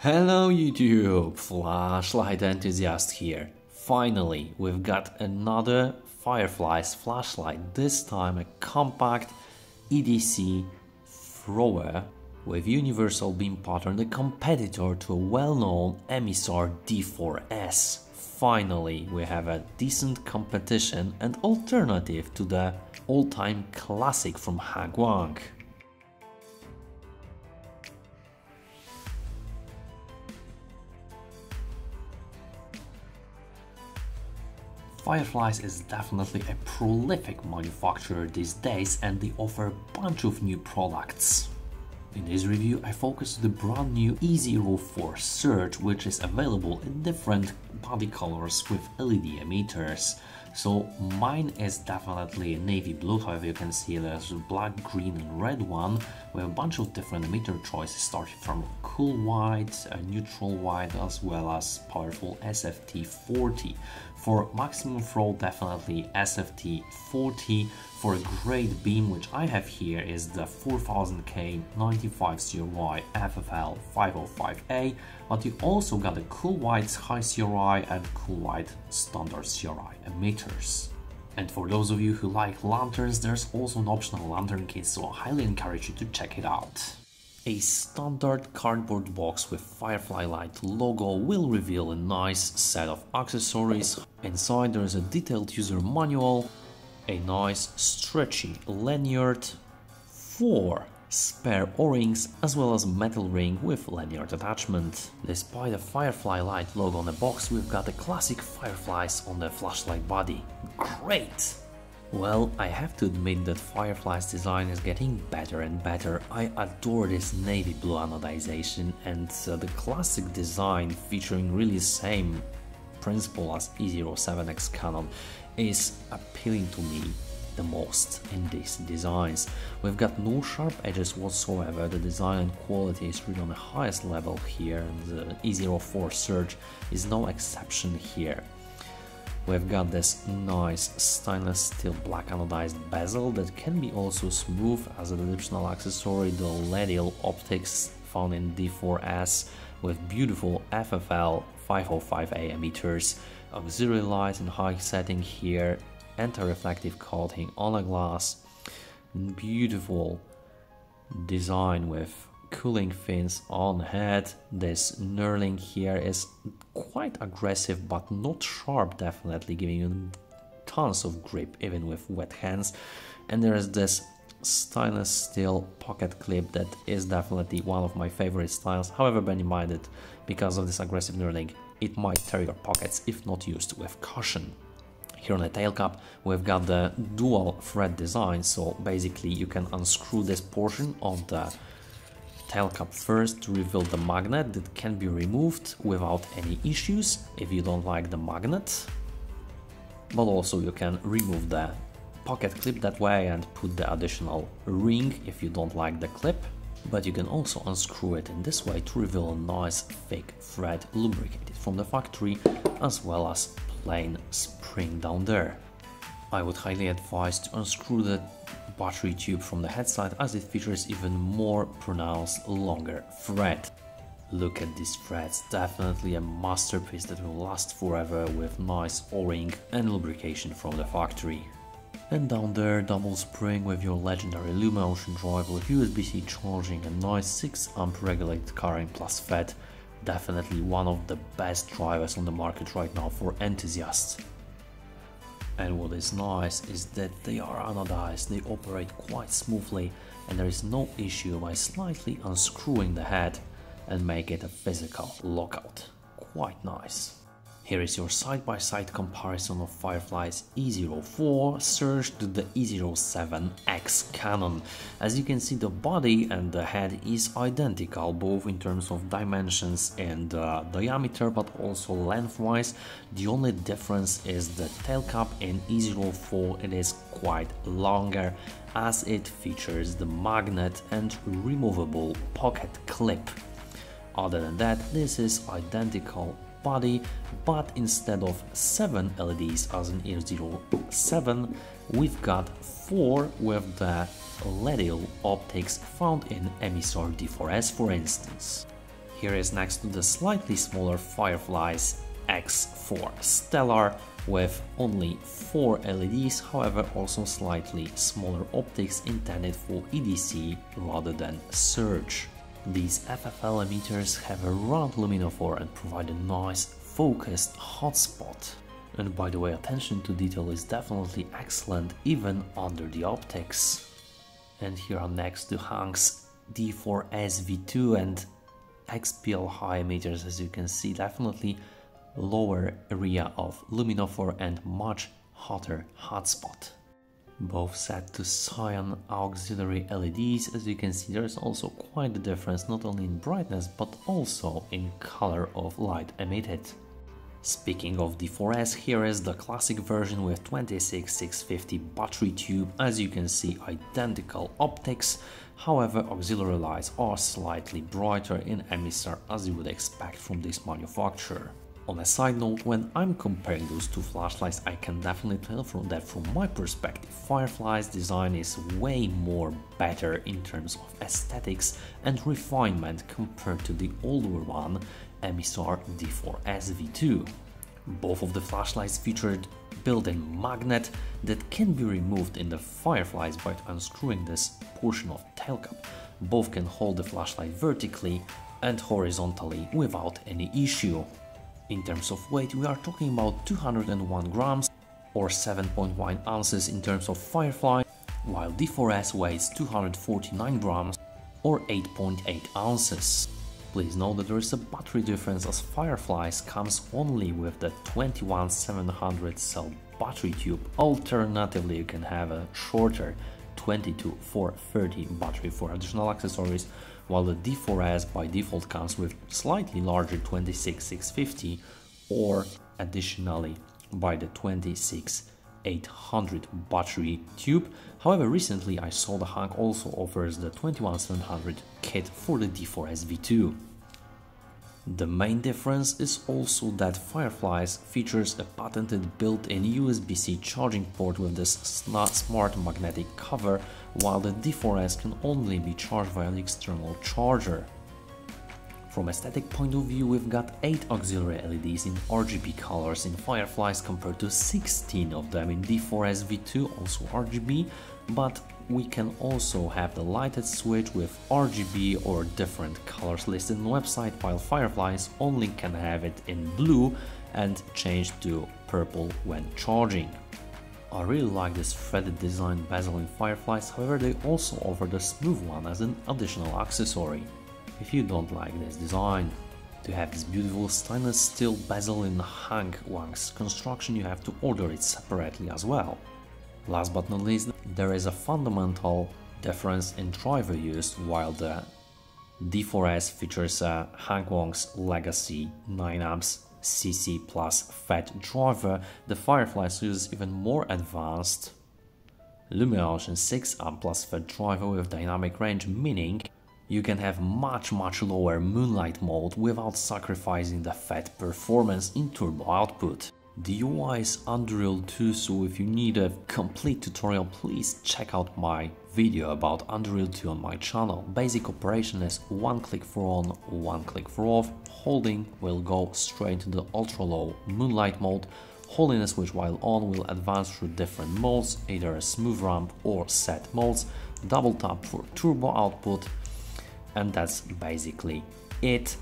Hello YouTube, Flashlight Enthusiast here. Finally, we've got another Fireflies flashlight, this time a compact EDC thrower with universal beam pattern, the competitor to a well-known emitter E04. Finally, we have a decent competition and alternative to the all-time classic from Hagwang. Fireflies is definitely a prolific manufacturer these days and they offer a bunch of new products. In this review I focus on the brand new E04 Surge, which is available in different body colors with LED emitters. So mine is definitely navy blue, however you can see there's a black, green and red one with a bunch of different emitter choices starting from cool white, neutral white as well as powerful SFT 40. For maximum throw definitely SFT 40. For a great beam which I have here is the 4000K 95 CRI FFL 505A, but you also got the cool white high CRI and cool white standard CRI emitters. And for those of you who like lanterns, there's also an optional lantern kit, so I highly encourage you to check it out. A standard cardboard box with Firefly Light logo will reveal a nice set of accessories. Inside there is a detailed user manual, a nice stretchy lanyard, 4 spare O-rings as well as a metal ring with lanyard attachment. Despite the Firefly Light logo on the box, we've got the classic Fireflies on the flashlight body. Great! Well, I have to admit that Firefly's design is getting better and better. I adore this navy blue anodization and the classic design featuring really same principle as E07X Canon is appealing to me the most in these designs. We've got no sharp edges whatsoever, the design and quality is really on the highest level here, and the E04 Surge is no exception here. We've got this nice stainless steel black anodized bezel that can be also smooth as an additional accessory, the LED optics found in D4S with beautiful FFL 505A emitters, auxiliary light in high setting here, anti-reflective coating on the glass, beautiful design with cooling fins on head. This knurling here is quite aggressive but not sharp, definitely giving you tons of grip even with wet hands. And there is this stainless steel pocket clip that is definitely one of my favorite styles. However, bear in mind that because of this aggressive knurling it might tear your pockets if not used with caution. Here on the tail cap we've got the dual thread design, so basically you can unscrew this portion of the tail cap first to reveal the magnet that can be removed without any issues if you don't like the magnet, but also you can remove the pocket clip that way and put the additional ring if you don't like the clip, but you can also unscrew it in this way to reveal a nice thick thread lubricated from the factory as well as plain spring down there. I would highly advise to unscrew the battery tube from the headset as it features even more pronounced longer thread. Look at these threads, definitely a masterpiece that will last forever with nice O-ring and lubrication from the factory. And down there, double spring with your legendary Lumen ocean drive with USB-C charging and nice 6 amp regulated current plus FET. Definitely one of the best drivers on the market right now for enthusiasts. And what is nice is that they are anodized, they operate quite smoothly and there is no issue by slightly unscrewing the head and make it a physical lockout. Quite nice. Here is your side-by-side comparison of Firefly's E04 Surge to the E07X Canon. As you can see, the body and the head is identical, both in terms of dimensions and diameter, but also lengthwise. The only difference is the tail cap. In E04 it is quite longer as it features the magnet and removable pocket clip. Other than that, this is identical body, but instead of 7 LEDs as in E07, we've got 4 with the LED optics found in emitter D4S, for instance. here is next to the slightly smaller Fireflies E04 Stellar with only 4 LEDs, however also slightly smaller optics intended for EDC rather than surge. These FFL emitters have a round luminophore and provide a nice focused hotspot. And by the way, attention to detail is definitely excellent even under the optics. And here are next to Hank's D4S V2 and XPL high emitters, as you can see, definitely lower area of luminophore and much hotter hotspot. Both set to cyan auxiliary LEDs. As you can see, there is also quite a difference not only in brightness but also in color of light emitted. Speaking of D4S, here is the classic version with 26650 battery tube. As you can see, identical optics, however auxiliary lights are slightly brighter in emitter as you would expect from this manufacturer. On a side note, when I'm comparing those two flashlights, I can definitely tell from my perspective, Firefly's design is way more better in terms of aesthetics and refinement compared to the older one, Emitter D4S V2. Both of the flashlights featured built-in magnet that can be removed in the Fireflies by unscrewing this portion of tail cap. Both can hold the flashlight vertically and horizontally without any issue. In terms of weight, we are talking about 201 grams or 7.1 ounces in terms of Firefly, while D4S weighs 249 grams or 8.8 ounces. Please note that there is a battery difference as Fireflies comes only with the 21700 cell battery tube. Alternatively, you can have a shorter 22430 battery for additional accessories, while the D4S by default comes with slightly larger 26650 or additionally by the 26800 battery tube. However, recently I saw the Hank also offers the 21700 kit for the D4S V2. The main difference is also that Fireflies features a patented built-in USB-C charging port with this smart magnetic cover, while the D4S can only be charged via an external charger. From aesthetic point of view, we've got 8 auxiliary LEDs in RGB colors in Fireflies compared to 16 of them in D4S V2, also RGB, but we can also have the lighted switch with RGB or different colors listed on the website, while Fireflies only can have it in blue and change to purple when charging. I really like this threaded design bezel in Fireflies, however they also offer the smooth one as an additional accessory. If you don't like this design, to have this beautiful stainless steel bezel in Hank Wang's construction, you have to order it separately as well. Last but not least, there is a fundamental difference in driver used. While the D4S features a Hank Wang's legacy 9A CC plus FET driver, the Fireflies uses even more advanced Lumen 6A plus FET driver with dynamic range, meaning you can have much lower moonlight mode without sacrificing the FET performance in turbo output. The UI is Unreal 2, so if you need a complete tutorial, please check out my video about Unreal 2 on my channel. Basic operation is one click for on, one click for off. Holding will go straight to the ultra low moonlight mode. Holding a switch while on will advance through different modes, either a smooth ramp or set modes. Double tap for turbo output, and that's basically it.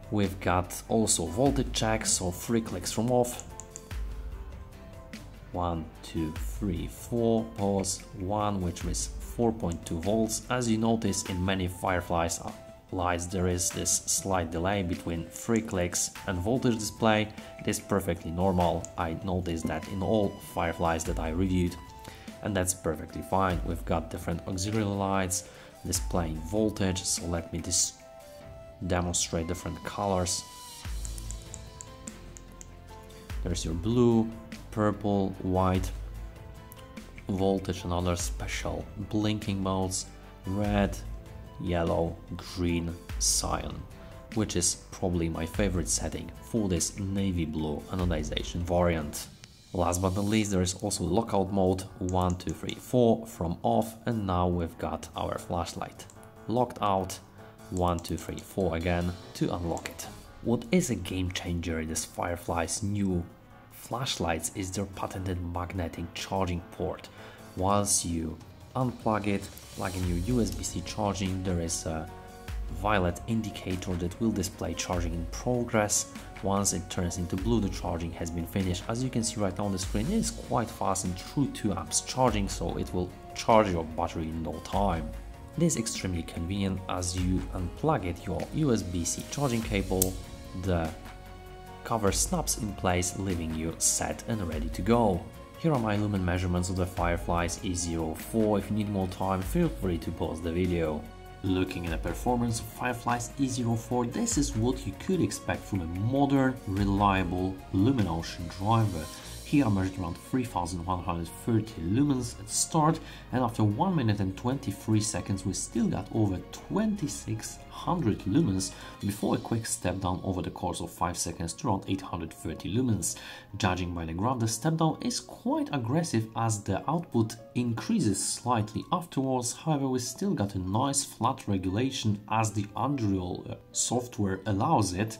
We've got also voltage check, so 3 clicks from off. 1, 2, 3, 4, pause 1, which is 4.2 volts. As you notice, in many Fireflies lights there is this slight delay between 3 clicks and voltage display. It is perfectly normal. I noticed that in all Fireflies that I reviewed, and that's perfectly fine. We've got different auxiliary lights displaying voltage, so let me demonstrate different colors. There's your blue, purple, white, voltage and other special blinking modes, red, yellow, green, cyan, which is probably my favorite setting for this navy blue anodization variant. Last but not least, there is also lockout mode 1, 2, 3, 4 from off, and now we've got our flashlight locked out. 1, 2, 3, 4 again to unlock it. What is a game changer in this Fireflies new flashlights is their patented magnetic charging port. Once you unplug it, plug in your USB-C charging, there is a violet indicator that will display charging in progress. Once it turns into blue, the charging has been finished. As you can see right now on the screen, it is quite fast and through 2 amps charging, so it will charge your battery in no time. It is extremely convenient. As you unplug it, your USB-C charging cable, the cover snaps in place, leaving you set and ready to go. Here are my lumen measurements of the Fireflies E04. If you need more time, feel free to pause the video. Looking at the performance of Fireflies E04, this is what you could expect from a modern, reliable Lumen Ocean driver. Here I measured around 3130 lumens at start, and after 1 minute and 23 seconds we still got over 2600 lumens before a quick step down over the course of 5 seconds to around 830 lumens. Judging by the graph, the step down is quite aggressive as the output increases slightly afterwards. However, we still got a nice flat regulation as the Unreal software allows it,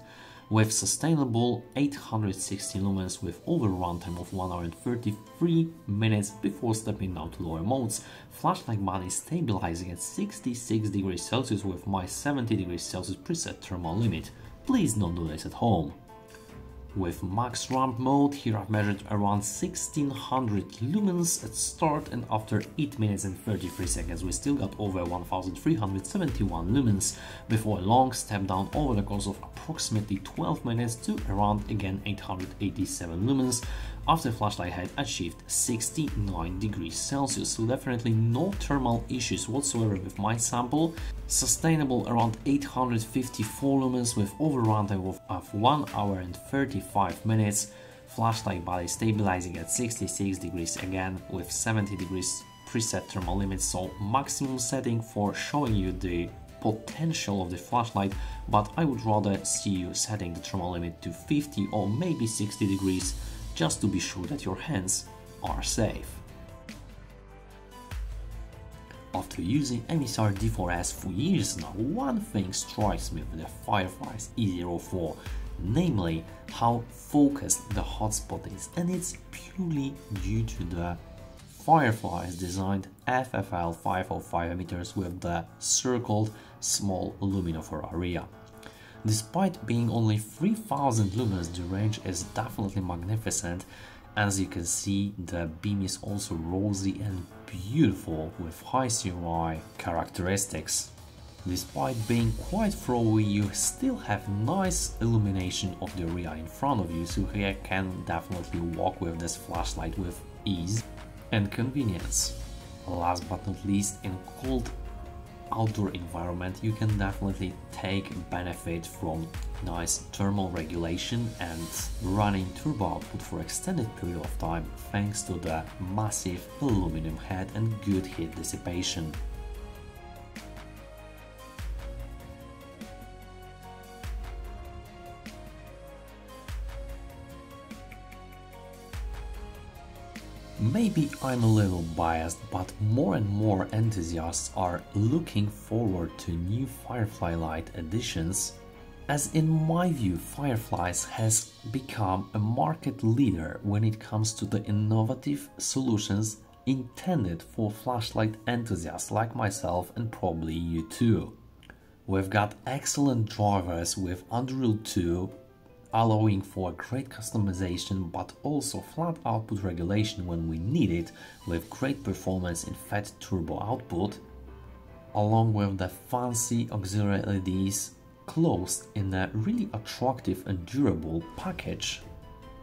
with sustainable 860 lumens with over runtime of 1 hour and 33 minutes before stepping down to lower modes. Flashlight body stabilizing at 66 degrees Celsius with my 70 degrees Celsius preset thermal limit. Please don't do this at home. With max ramp mode, here I've measured around 1600 lumens at start, and after 8 minutes and 33 seconds we still got over 1371 lumens before a long step down over the course of approximately 12 minutes to around again 887 lumens after flashlight had achieved 69 degrees Celsius. So definitely no thermal issues whatsoever with my sample. Sustainable around 854 lumens with over runtime of 1 hour and 35 minutes. Flashlight body stabilizing at 66 degrees again with 70 degrees preset thermal limit, so maximum setting for showing you the potential of the flashlight, but I would rather see you setting the thermal limit to 50 or maybe 60 degrees just to be sure that your hands are safe. After using emitter D4S for years now, one thing strikes me with the Fireflies E04, namely how focused the hotspot is, and it's purely due to the Fireflies designed FFL 505 emitters with the circled small luminophore area. Despite being only 3000 lumens, the range is definitely magnificent. As you can see, the beam is also rosy and beautiful with high CRI characteristics. Despite being quite throwy, you still have nice illumination of the area in front of you, so you can definitely walk with this flashlight with ease and convenience. Last but not least, in cold outdoor environment you can definitely take benefit from nice thermal regulation and running turbo output for extended period of time thanks to the massive aluminum head and good heat dissipation. Maybe I'm a little biased, but more and more enthusiasts are looking forward to new Firefly light additions, as in my view Fireflies has become a market leader when it comes to the innovative solutions intended for flashlight enthusiasts like myself and probably you too. We've got excellent drivers with Unreal 2, allowing for great customization but also flat output regulation when we need it, with great performance in fat turbo output, along with the fancy auxiliary LEDs closed in a really attractive and durable package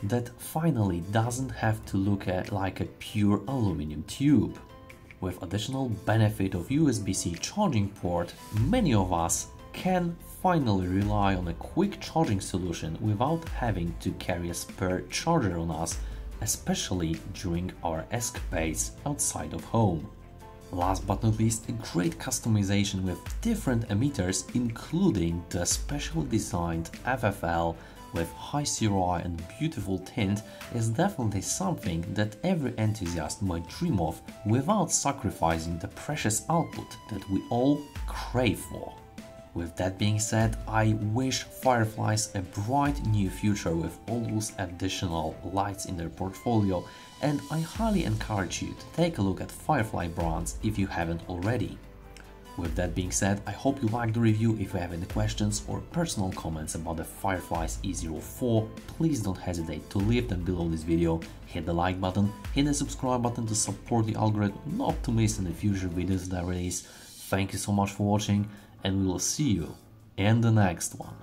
that finally doesn't have to look like a pure aluminum tube. With additional benefit of USB-C charging port, many of us can finally rely on a quick charging solution without having to carry a spare charger on us, especially during our escapades outside of home. Last but not least, a great customization with different emitters, including the specially designed FFL with high CRI and beautiful tint, is definitely something that every enthusiast might dream of without sacrificing the precious output that we all crave for. With that being said, I wish Fireflies a bright new future with all those additional lights in their portfolio, and I highly encourage you to take a look at Firefly brands if you haven't already. With that being said, I hope you liked the review. If you have any questions or personal comments about the Fireflies E04, please don't hesitate to leave them below this video. Hit the like button, hit the subscribe button to support the algorithm not to miss any future videos that I release. Thank you so much for watching, and we will see you in the next one.